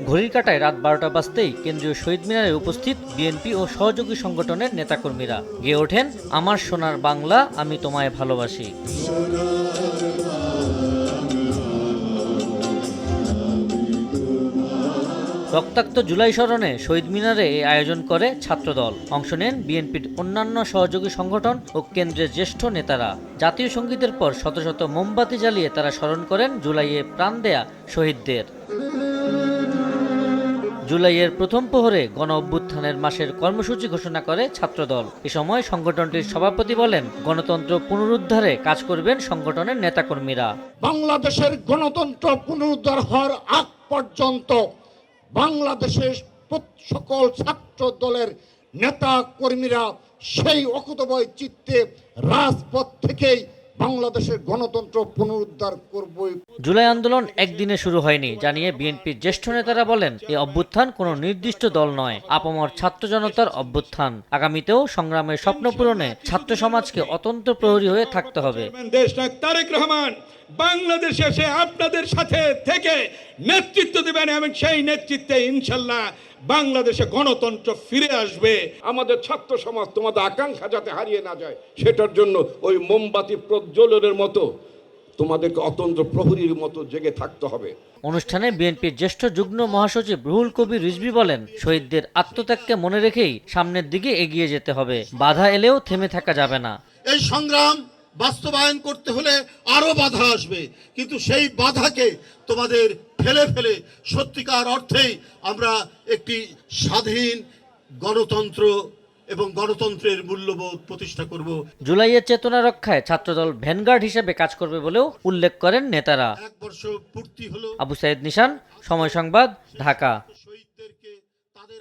ঘড়ির কাঁটায় রাত 12টা বাজতেই কেন্দ্রীয় শহীদ মিনারে উপস্থিত বিএনপি ও সহযোগী সংগঠনের নেতাকর্মীরা গেয়ে ওঠেন আমার সোনার বাংলা আমি তোমায় ভালোবাসি। রক্তাক্ত জুলাই স্মরণে শহীদ মিনারে এই আয়োজন করে ছাত্রদল। অংশ নেন বিএনপির অন্যান্য সহযোগী সংগঠন ও কেন্দ্রের জ্যেষ্ঠ নেতারা। জাতীয় সংগীতের পর শত শত মোমবাতি জ্বালিয়ে তারা স্মরণ করেন জুলাইয়ে প্রাণ দেয়া শহীদদের। জুলাইয়ের প্রথম প্রহরে গণ অভ্যুত্থানের মাসের কর্মসূচি ঘোষণা করে ছাত্রদল। এ সময় সংগঠনটির সভাপতি বলেন, গণতন্ত্র পুনরুদ্ধারে কাজ করবেন সংগঠনের নেতাকর্মীরা। বাংলাদেশের গণতন্ত্র পুনরুদ্ধার হওয়ার আগ পর্যন্ত বাংলাদেশের সকল ছাত্র দলের নেতা কর্মীরা সেই অকুতোভয় চিত্তে রাজপথ থেকেই বাংলাদেশের গণতন্ত্র পুনরুদ্ধার করব। জুলাই আন্দোলন একদিনে শুরু হয়নি জানিয়ে বিএনপির জ্যেষ্ঠ নেতারা বলেন, এই অভ্যুত্থান কোনো নির্দিষ্ট দল নয়, আপামর ছাত্র জনতার অভ্যুত্থান। আগামীতেও সংগ্রামের স্বপ্ন পূরণে ছাত্র সমাজকে অতন্ত্র প্রহরী হয়ে থাকতে হবে। দেশনায়ক তারেক রহমান বাংলাদেশে এসে আপনাদের সাথে থেকে নেতৃত্ব দেবেন এবং সেই নেতৃত্বে ইনশাল্লাহ বাংলাদেশে গণতন্ত্র ফিরে আসবে। আমাদের ছাত্র সমাজ তোমাদের আকাঙ্ক্ষা যাতে হারিয়ে না যায় সেটার জন্য ওই মোমবাতি প্রজ্বলনের মতো তোমাদেরকে অতন্ত্র প্রহরীর মতো জেগে থাকতে হবে। অনুষ্ঠানে বিএনপির জ্যেষ্ঠ যুগ্ম মহাসচিব রুহুল কবির রিজভী বলেন, শহীদদের আত্মত্যাগকে মনে রেখেই সামনের দিকে এগিয়ে যেতে হবে, বাধা এলেও থেমে থাকা যাবে না। এই সংগ্রাম বাস্তবায়ন করতে হলে আরো বাধা আসবে, কিন্তু সেই বাধাকে তোমাদের ফেলে ফেলে সত্যিকার অর্থেই আমরা একটি স্বাধীন গণতন্ত্র এবং গণতন্ত্রের মূল্যবোধ প্রতিষ্ঠা করব। জুলাইয়ের চেতনা রক্ষায় ছাত্রদল ভ্যানগার্ড হিসেবে কাজ করবে বলেও উল্লেখ করেন নেতারা। 1 বর্ষ পূর্তি হলো। আবু সাইদ নিশান, সময় সংবাদ, ঢাকা। শহীদদেরকে তাদের